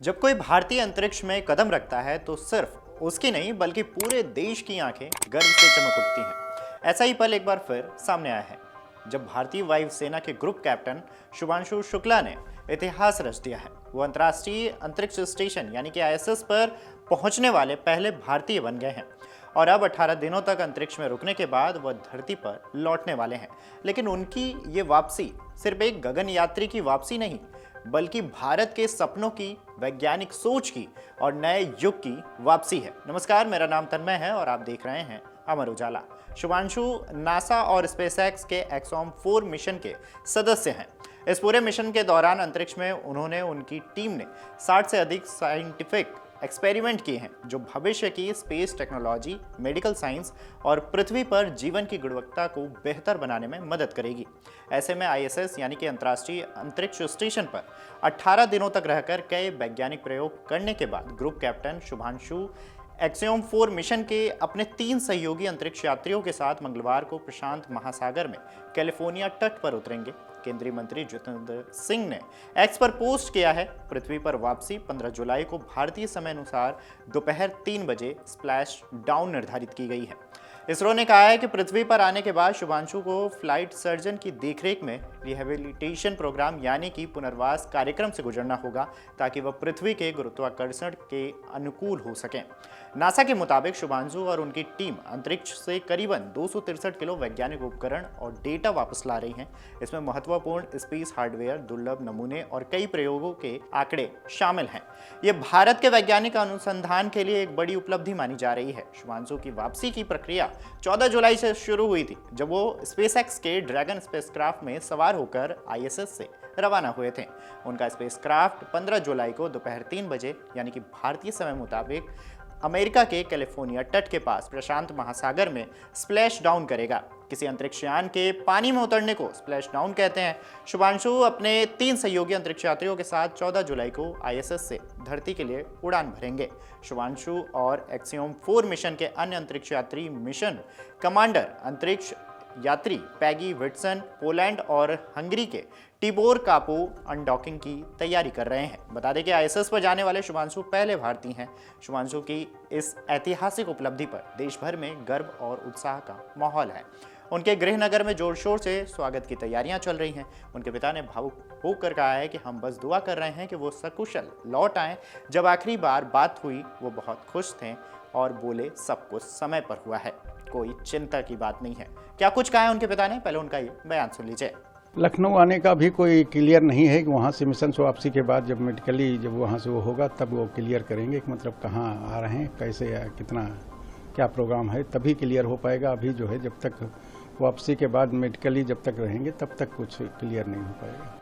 जब कोई भारतीय अंतरिक्ष में कदम रखता है तो सिर्फ उसकी नहीं बल्कि पूरे देश की आंखें गर्व से चमक उठती हैं। ऐसा ही पल एक बार फिर सामने आया है जब भारतीय वायुसेना के ग्रुप कैप्टन शुभांशु शुक्ला ने इतिहास रच दिया है। वो अंतर्राष्ट्रीय अंतरिक्ष स्टेशन यानी कि आईएसएस पर पहुंचने वाले पहले भारतीय बन गए हैं और अब 18 दिनों तक अंतरिक्ष में रुकने के बाद वह धरती पर लौटने वाले हैं। लेकिन उनकी ये वापसी सिर्फ एक गगन यात्री की वापसी नहीं बल्कि भारत के सपनों की, वैज्ञानिक सोच की और नए युग की वापसी है। नमस्कार, मेरा नाम तन्मय है और आप देख रहे हैं अमर उजाला। शुभांशु नासा और स्पेसएक्स के एक्सॉम 4 मिशन के सदस्य हैं। इस पूरे मिशन के दौरान अंतरिक्ष में उन्होंने उनकी टीम ने 60 से अधिक साइंटिफिक एक्सपेरिमेंट किए हैं जो भविष्य की स्पेस टेक्नोलॉजी, मेडिकल साइंस और पृथ्वी पर जीवन की गुणवत्ता को बेहतर बनाने में मदद करेगी। ऐसे में आईएसएस यानी कि अंतर्राष्ट्रीय अंतरिक्ष स्टेशन पर 18 दिनों तक रहकर कई वैज्ञानिक प्रयोग करने के बाद group captain Shubhanshu axiom 4 mission के अपने 3 सहयोगी अंतरिक्ष यात्रियों के साथ मंगलवार को प्रशांत महासागर में कैलिफोर्निया तट पर उतरेंगे। केंद्रीय मंत्री जितेंद्र सिंह ने एक्स पर पोस्ट किया है, पृथ्वी पर वापसी 15 जुलाई को भारतीय समय अनुसार दोपहर 3 बजे स्प्लैश डाउन निर्धारित की गई है। इसरो ने कहा है कि पृथ्वी पर आने के बाद शुभांशु को फ्लाइट सर्जन की देखरेख में रिहेबिलिटेशन प्रोग्राम यानी कि पुनर्वास कार्यक्रम से गुजरना होगा ताकि वह पृथ्वी के गुरुत्वाकर्षण के अनुकूल हो सकें। नासा के मुताबिक शुभांशु और उनकी टीम अंतरिक्ष से करीबन 263 किलो वैज्ञानिक उपकरण और डेटा वापस ला रही हैं। इसमें महत्वपूर्ण स्पेस हार्डवेयर, दुर्लभ नमूने और कई प्रयोगों के आंकड़े शामिल हैं। ये भारत के वैज्ञानिक अनुसंधान के लिए एक बड़ी उपलब्धि मानी जा रही है। शुभांशु की वापसी की प्रक्रिया 14 जुलाई से शुरू हुई थी जब वो स्पेसएक्स के ड्रैगन स्पेसक्राफ्ट में सवार होकर आईएसएस से रवाना हुए थे। उनका स्पेसक्राफ्ट 15 जुलाई को दोपहर 3 बजे यानी कि भारतीय समय मुताबिक अमेरिका के कैलिफोर्निया तट के पास प्रशांत महासागर में स्प्लैश डाउन करेगा। किसी अंतरिक्ष यान के पानी में उतरने को स्प्लैश डाउन कहते हैं। शुभांशु अपने 3 सहयोगी अंतरिक्ष यात्रियों के साथ 14 जुलाई को आईएसएस से धरती के लिए उड़ान भरेंगे। शुभांशु और एक्सियोम 4 मिशन के अन्य अंतरिक्ष यात्री मिशन कमांडर अंतरिक्ष यात्री पैगी विट्सन पोलैंड और हंगरी के टिबोर कापो अनडॉकिंग की तैयारी कर रहे हैं। बता दें कि आईएसएस पर जाने वाले शुभांशु पहले भारतीय हैं। शुभांशु की इस ऐतिहासिक उपलब्धि पर देश भर में गर्व और उत्साह का माहौल है। उनके गृहनगर में जोर शोर से स्वागत की तैयारियां चल रही हैं। उनके पिता ने भावुक होकर कहा है कि हम बस दुआ कर रहे हैं कि वो सकुशल लौट आएं। जब आखिरी बार बात हुई वो बहुत खुश थे और बोले सब कुछ समय पर हुआ है, कोई चिंता की बात नहीं है। क्या कुछ कहा है उनके पिता ने, पहले उनका ये बयान सुन लीजिए। लखनऊ आने का भी कोई क्लियर नहीं है कि वहाँ से मिशन से वापसी के बाद जब मेडिकली जब वहाँ से वो होगा तब वो क्लियर करेंगे कि मतलब कहाँ आ रहे हैं, कैसे या कितना क्या प्रोग्राम है, तभी क्लियर हो पाएगा। अभी जो है जब तक वापसी के बाद मेडिकली जब तक रहेंगे तब तक कुछ क्लियर नहीं हो पाएगा।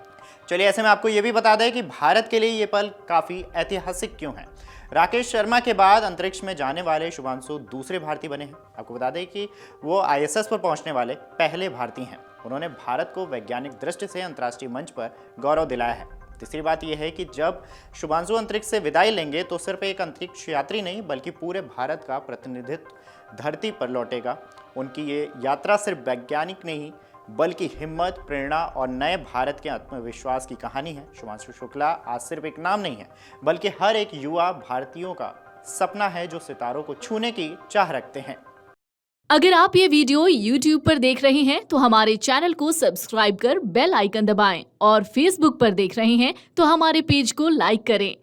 चलिए, ऐसे में आपको ये भी बता दें कि भारत के लिए ये पल काफ़ी ऐतिहासिक क्यों है। राकेश शर्मा के बाद अंतरिक्ष में जाने वाले शुभांशु दूसरे भारतीय बने हैं। आपको बता दें कि वो आईएसएस पर पहुंचने वाले पहले भारतीय हैं। उन्होंने भारत को वैज्ञानिक दृष्टि से अंतर्राष्ट्रीय मंच पर गौरव दिलाया है। तीसरी बात यह है कि जब शुभांशु अंतरिक्ष से विदाई लेंगे तो सिर्फ एक अंतरिक्ष यात्री नहीं बल्कि पूरे भारत का प्रतिनिधित्व धरती पर लौटेगा। उनकी ये यात्रा सिर्फ वैज्ञानिक नहीं बल्कि हिम्मत, प्रेरणा और नए भारत के आत्मविश्वास की कहानी है। शुभांशु शुक्ला आज सिर्फ एक नाम नहीं है बल्कि हर एक युवा भारतीयों का सपना है जो सितारों को छूने की चाह रखते हैं। अगर आप ये वीडियो YouTube पर देख रहे हैं तो हमारे चैनल को सब्सक्राइब कर बेल आइकन दबाएं और Facebook पर देख रहे हैं तो हमारे पेज को लाइक करें।